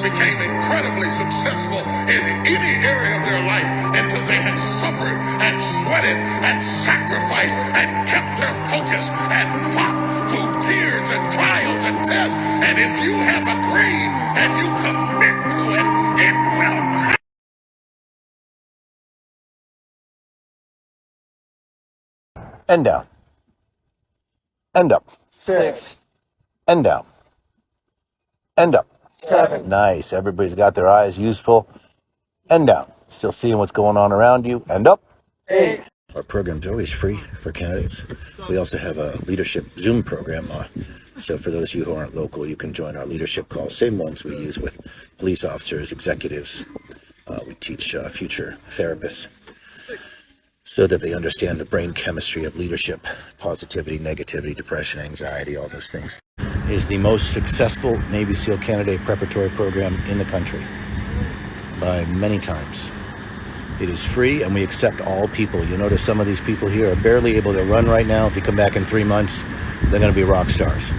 became incredibly successful in any area of their life until they had suffered and sweated and sacrificed and kept their focus and fought through tears and trials and tests. And if you have a dream and you commit to it, it will come. And down. End up. 6. End down. End up. 7. Nice. Everybody's got their eyes useful. End down. Still seeing what's going on around you. End up. 8. Our program's always free for candidates. We also have a leadership Zoom program. So for those of you who aren't local, you can join our leadership calls. Same ones we use with police officers, executives. We teach future therapists so that they understand the brain chemistry of leadership, positivity, negativity, depression, anxiety, all those things. It is the most successful Navy SEAL candidate preparatory program in the country by many times. It is free, and we accept all people. You notice some of these people here are barely able to run right now. If you come back in 3 months, they're going to be rock stars.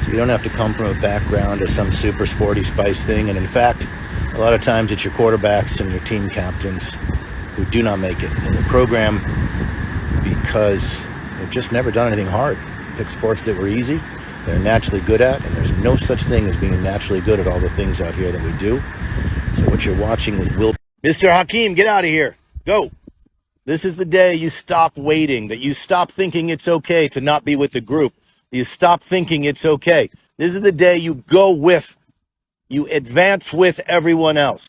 So you don't have to come from a background of some super sporty spice thing. And in fact, a lot of times it's your quarterbacks and your team captains who do not make it in the program because they've just never done anything hard. Pick sports that were easy, they're naturally good at, and there's no such thing as being naturally good at all the things out here that we do. So what you're watching is Will. Mr. Hakeem, get out of here. Go. This is the day you stop waiting, that you stop thinking it's okay to not be with the group. You stop thinking it's okay. This is the day you go with, you advance with everyone else.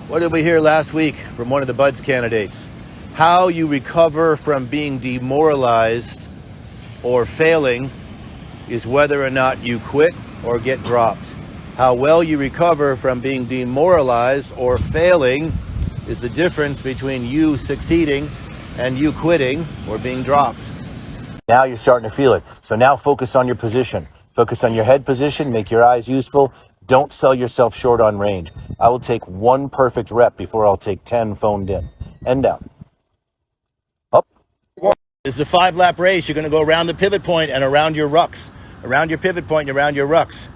What did we hear last week from one of the BUDS candidates? How you recover from being demoralized or failing is whether or not you quit or get dropped. How well you recover from being demoralized or failing is the difference between you succeeding and you quitting or being dropped. Now you're starting to feel it. So now focus on your position. Focus on your head position, make your eyes useful. Don't sell yourself short on range. I will take 1 perfect rep before I'll take 10 phoned in. End down. Up. This is a 5-lap race. You're going to go around the pivot point and around your rucks. Around your pivot point and around your rucks.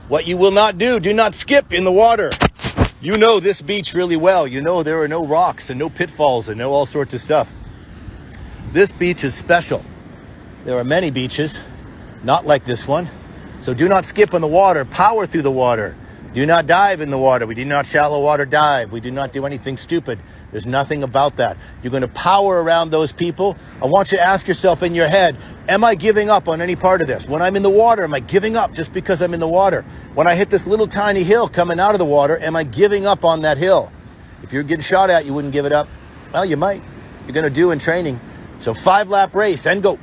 What you will not do not skip in the water. You know this beach really well. You know there are no rocks and no pitfalls and no all sorts of stuff. This beach is special. There are many beaches, not like this one. So do not skip in the water, power through the water. Do not dive in the water. We do not shallow water dive. We do not do anything stupid. There's nothing about that. You're going to power around those people. I want you to ask yourself in your head, am I giving up on any part of this? When I'm in the water, am I giving up just because I'm in the water? When I hit this little tiny hill coming out of the water, am I giving up on that hill? If you're getting shot at, you wouldn't give it up. Well, you might. You're going to do in training. So 5-lap race and go.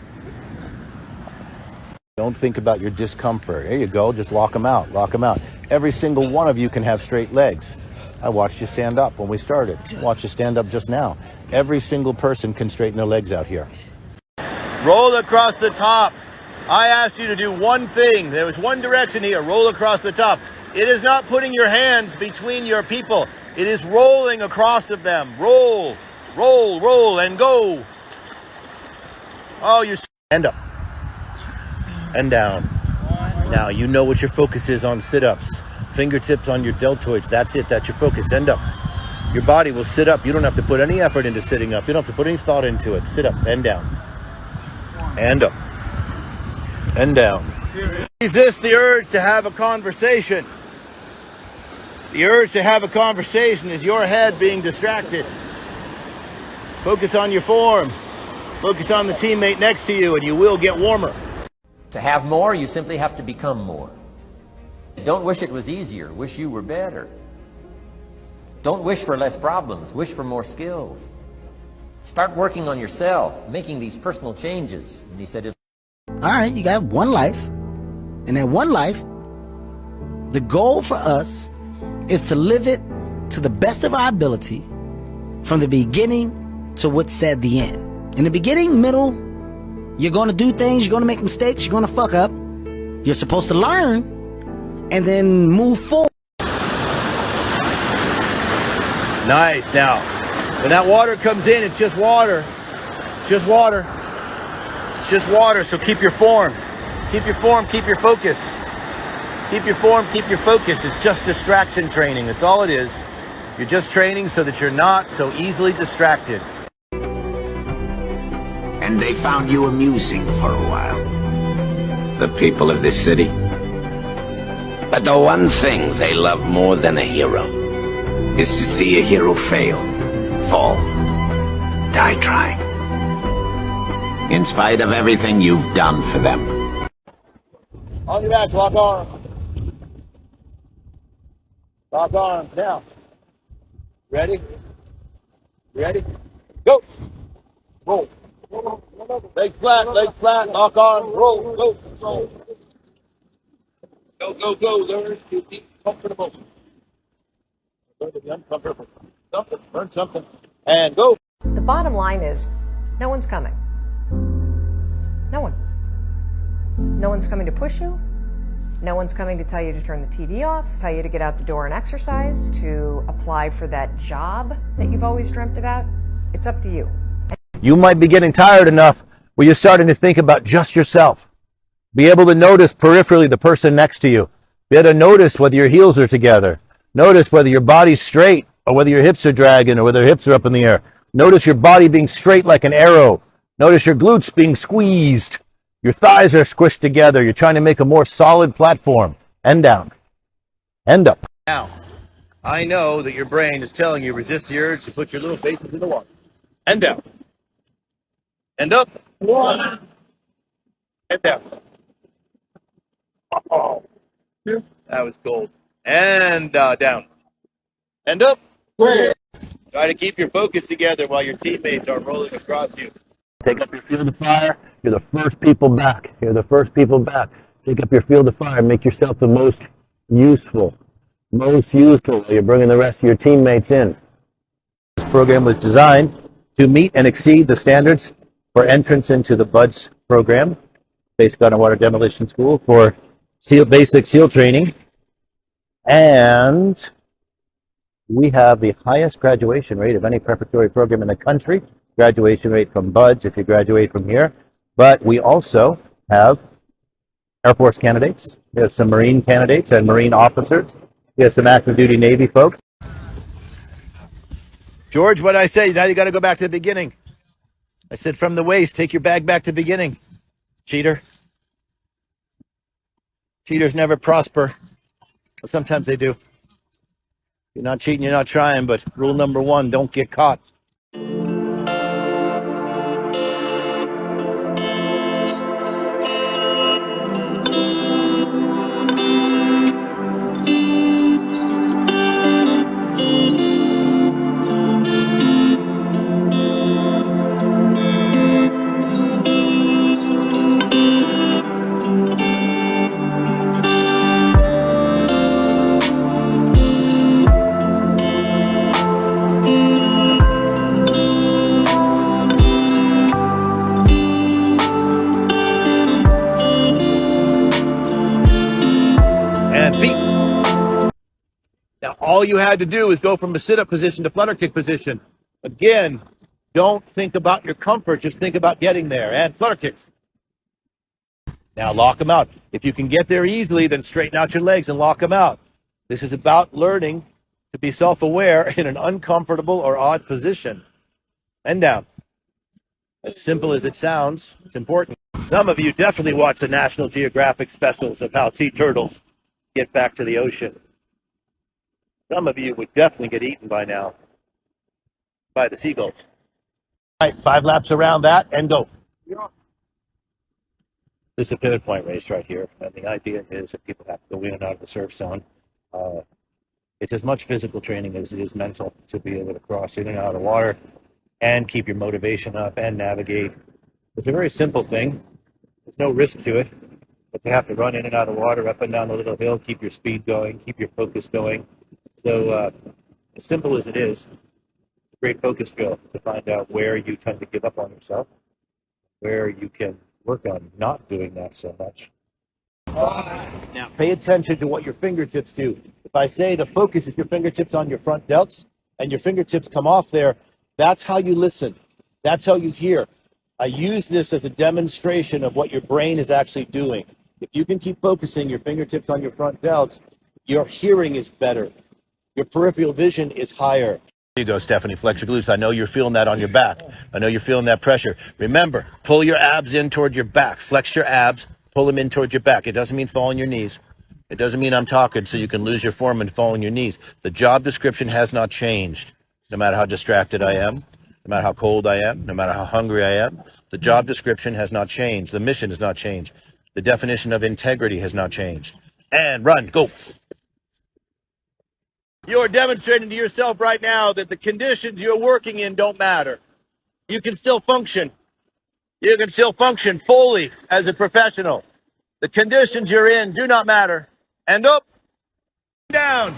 Don't think about your discomfort. There you go. Just lock them out. Lock them out. Every single one of you can have straight legs. I watched you stand up when we started. Watch you stand up just now. Every single person can straighten their legs out here. Roll across the top. I asked you to do one thing. There was one direction here. Roll across the top. It is not putting your hands between your people. It is rolling across of them. Roll, roll, roll, and go. Oh, you stand up. And down. Now you know what your focus is on sit-ups. Fingertips on your deltoids. That's it. That's your focus. End up. Your body will sit up. You don't have to put any effort into sitting up. You don't have to put any thought into it. Sit up and down. And up. And down. Resist the urge to have a conversation. The urge to have a conversation is your head being distracted. Focus on your form. Focus on the teammate next to you and you will get warmer. To have more, you simply have to become more. Don't wish it was easier. Wish you were better. Don't wish for less problems. Wish for more skills. Start working on yourself, making these personal changes. And he said, all right, you got one life. And that one life, the goal for us is to live it to the best of our ability from the beginning to what's said the end. In the beginning, middle, you're going to do things, you're going to make mistakes, you're going to fuck up. You're supposed to learn and then move forward. Nice. Now, when that water comes in, it's just water. It's just water. It's just water, so keep your form. Keep your form, keep your focus. Keep your form, keep your focus. It's just distraction training. That's all it is. You're just training so that you're not so easily distracted. And they found you amusing for a while, the people of this city. But the one thing they love more than a hero is to see a hero fail, fall, die trying. In spite of everything you've done for them. On your backs, lock arms. Lock arms, now. Ready? Ready? Go! Roll. Legs flat, lock arms, roll, go. Go, learn to be comfortable. Learn to be uncomfortable. Learn something, and go. The bottom line is, no one's coming. No one. No one's coming to push you. No one's coming to tell you to turn the TV off, tell you to get out the door and exercise, to apply for that job that you've always dreamt about. It's up to you. You might be getting tired enough where you're starting to think about just yourself. Be able to notice peripherally the person next to you. Be able to notice whether your heels are together. Notice whether your body's straight or whether your hips are dragging or whether your hips are up in the air. Notice your body being straight like an arrow. Notice your glutes being squeezed. Your thighs are squished together. You're trying to make a more solid platform. End down. End up. Now, I know that your brain is telling you resist the urge to put your little faces in the water. End down. End up. One. End down. Oh, that was gold. And down. End up. Three. Try to keep your focus together while your teammates are rolling across you. Take up your field of fire. You're the first people back. You're the first people back. Take up your field of fire. Make yourself the most useful. Most useful while you're bringing the rest of your teammates in. This program was designed to meet and exceed the standards for entrance into the BUDS program, Basic Underwater Demolition School, for basic SEAL training. And we have the highest graduation rate of any preparatory program in the country. Graduation rate from BUDS if you graduate from here. But we also have Air Force candidates. We have some Marine candidates and Marine officers. We have some active duty Navy folks. George, what did I say? Now you got to go back to the beginning. I said from the waist, take your bag back to the beginning. Cheater. Cheaters never prosper. Well, sometimes they do. You're not cheating, you're not trying, but rule number one, don't get caught. Now, all you had to do is go from a sit-up position to flutter kick position. Again, don't think about your comfort, just think about getting there. And flutter kicks. Now, lock them out. If you can get there easily, then straighten out your legs and lock them out. This is about learning to be self-aware in an uncomfortable or odd position. And down. As simple as it sounds, it's important. Some of you definitely watch the National Geographic specials of how sea turtles get back to the ocean. Some of you would definitely get eaten by now by the seagulls. All right, 5 laps around that and go. This is a pivot point race right here. And the idea is that people have to go in and out of the surf zone. It's as much physical training as it is mental to be able to cross in and out of the water and keep your motivation up and navigate. It's a very simple thing. There's no risk to it, but you have to run in and out of the water, up and down the little hill, keep your speed going, keep your focus going. So as simple as it is, it's a great focus drill to find out where you tend to give up on yourself, where you can work on not doing that so much. Now, pay attention to what your fingertips do. If I say the focus is your fingertips on your front delts and your fingertips come off there, that's how you listen. That's how you hear. I use this as a demonstration of what your brain is actually doing. If you can keep focusing your fingertips on your front delts, your hearing is better. Your peripheral vision is higher. There you go, Stephanie. Flex your glutes. I know you're feeling that on your back. I know you're feeling that pressure. Remember, pull your abs in toward your back. Flex your abs, pull them in towards your back. It doesn't mean fall on your knees. It doesn't mean I'm talking so you can lose your form and fall on your knees. The job description has not changed. No matter how distracted I am, no matter how cold I am, no matter how hungry I am, the job description has not changed. The mission has not changed. The definition of integrity has not changed. And run, go. You're demonstrating to yourself right now that the conditions you're working in don't matter. You can still function. You can still function fully as a professional. The conditions you're in do not matter. And up, down.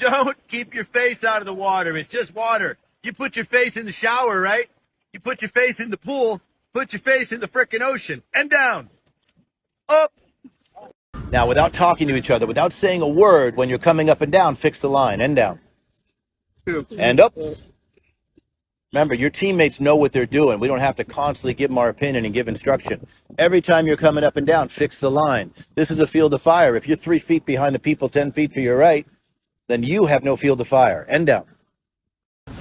Don't keep your face out of the water. It's just water. You put your face in the shower, right? You put your face in the pool. Put your face in the frickin' ocean. And down. Up. Now, without talking to each other, without saying a word, when you're coming up and down, fix the line. And down. And up. Remember, your teammates know what they're doing. We don't have to constantly give them our opinion and give instruction. Every time you're coming up and down, fix the line. This is a field of fire. If you're 3 feet behind the people 10 feet to your right, then you have no field of fire. And down.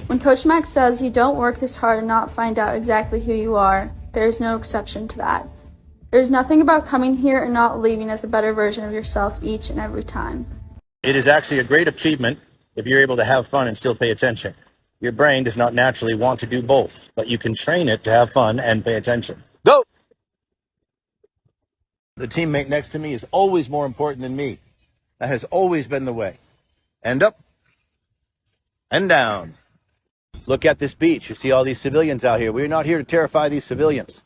When Coach Max says you don't work this hard and not find out exactly who you are, there is no exception to that. There's nothing about coming here and not leaving as a better version of yourself each and every time. It is actually a great achievement if you're able to have fun and still pay attention. Your brain does not naturally want to do both, but you can train it to have fun and pay attention. Go! The teammate next to me is always more important than me. That has always been the way. And up. And down. Look at this beach. You see all these civilians out here. We're not here to terrify these civilians,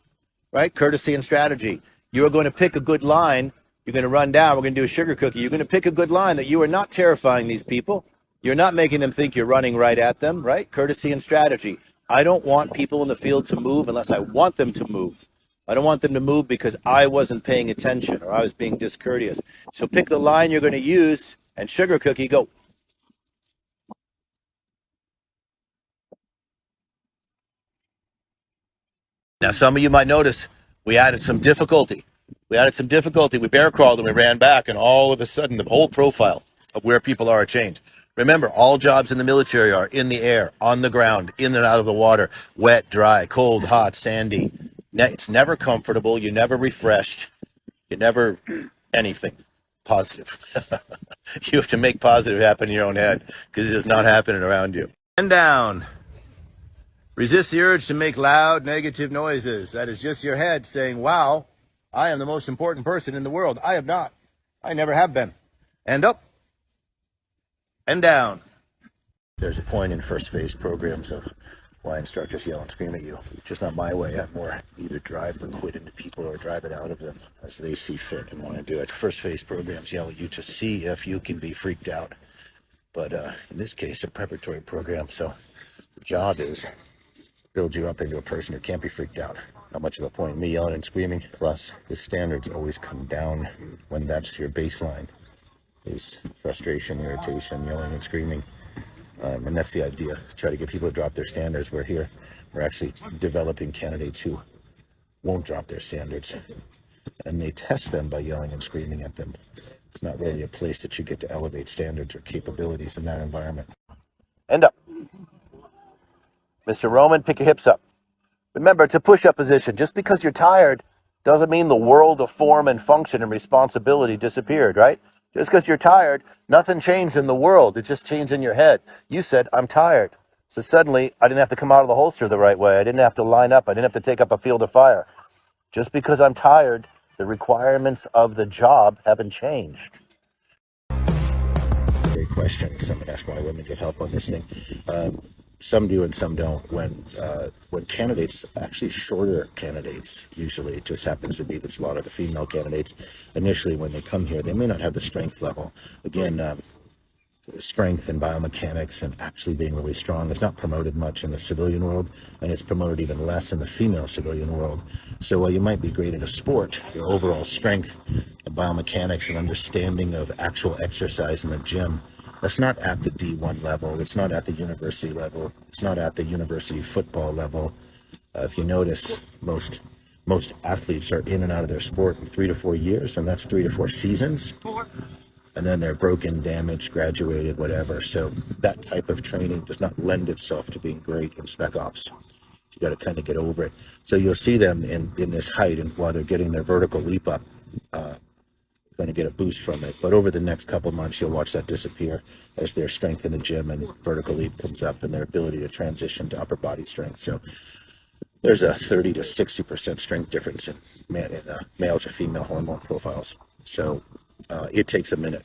right? Courtesy and strategy. You are going to pick a good line. You're going to run down. We're going to do a sugar cookie. You're going to pick a good line that you are not terrifying these people. You're not making them think you're running right at them, right? Courtesy and strategy. I don't want people in the field to move unless I want them to move. I don't want them to move because I wasn't paying attention or I was being discourteous. So pick the line you're going to use and sugar cookie, go. Now, some of you might notice we added some difficulty. We bear crawled and we ran back, and all of a sudden the whole profile of where people are changed. Remember, all jobs in the military are in the air, on the ground, in and out of the water, wet, dry, cold, hot, sandy. It's never comfortable. You're never refreshed. You're never anything positive. You have to make positive happen in your own head because it is not happening around you. And down. Resist the urge to make loud, negative noises. That is just your head saying, wow, I am the most important person in the world. I am not. I never have been. And up. And down. There's a point in first phase programs of why instructors yell and scream at you. Just not my way. I'm more either drive the quit into people or drive it out of them as they see fit and want to do it. First phase programs yell at you to see if you can be freaked out. But in this case, a preparatory program. So the job is build you up into a person who can't be freaked out. Not much of a point me yelling and screaming. Plus, the standards always come down when that's your baseline. Is frustration, irritation, yelling and screaming. And that's the idea. Try to get people to drop their standards. We're actually developing candidates who won't drop their standards. And they test them by yelling and screaming at them. It's not really a place that you get to elevate standards or capabilities in that environment. End up. Mr. Roman, pick your hips up. Remember, it's a push-up position. Just because you're tired doesn't mean the world of form and function and responsibility disappeared, right? Just because you're tired, nothing changed in the world. It just changed in your head. You said, I'm tired. So suddenly, I didn't have to come out of the holster the right way. I didn't have to line up. I didn't have to take up a field of fire. Just because I'm tired, the requirements of the job haven't changed. Great question. Someone asked why women get help on this thing. Some do and some don't. When candidates, actually shorter candidates, usually it just happens to be that's a lot of the female candidates, initially when they come here, they may not have the strength level. Again, strength and biomechanics and actually being really strong is not promoted much in the civilian world, and it's promoted even less in the female civilian world. So while you might be great at a sport, your overall strength and biomechanics and understanding of actual exercise in the gym, that's not at the D1 level. It's not at the university level. It's not at the university football level. If you notice, most most athletes are in and out of their sport in 3 to 4 years, and that's 3 to 4 seasons. And then they're broken, damaged, graduated, whatever. So that type of training does not lend itself to being great in spec ops. You got to kind of get over it. So you'll see them in this height, and while they're getting their vertical leap up, going to get a boost from it. But over the next couple months, you'll watch that disappear as their strength in the gym and vertical leap comes up, and their ability to transition to upper body strength. So there's a 30 to 60% strength difference in male to female hormone profiles. So it takes a minute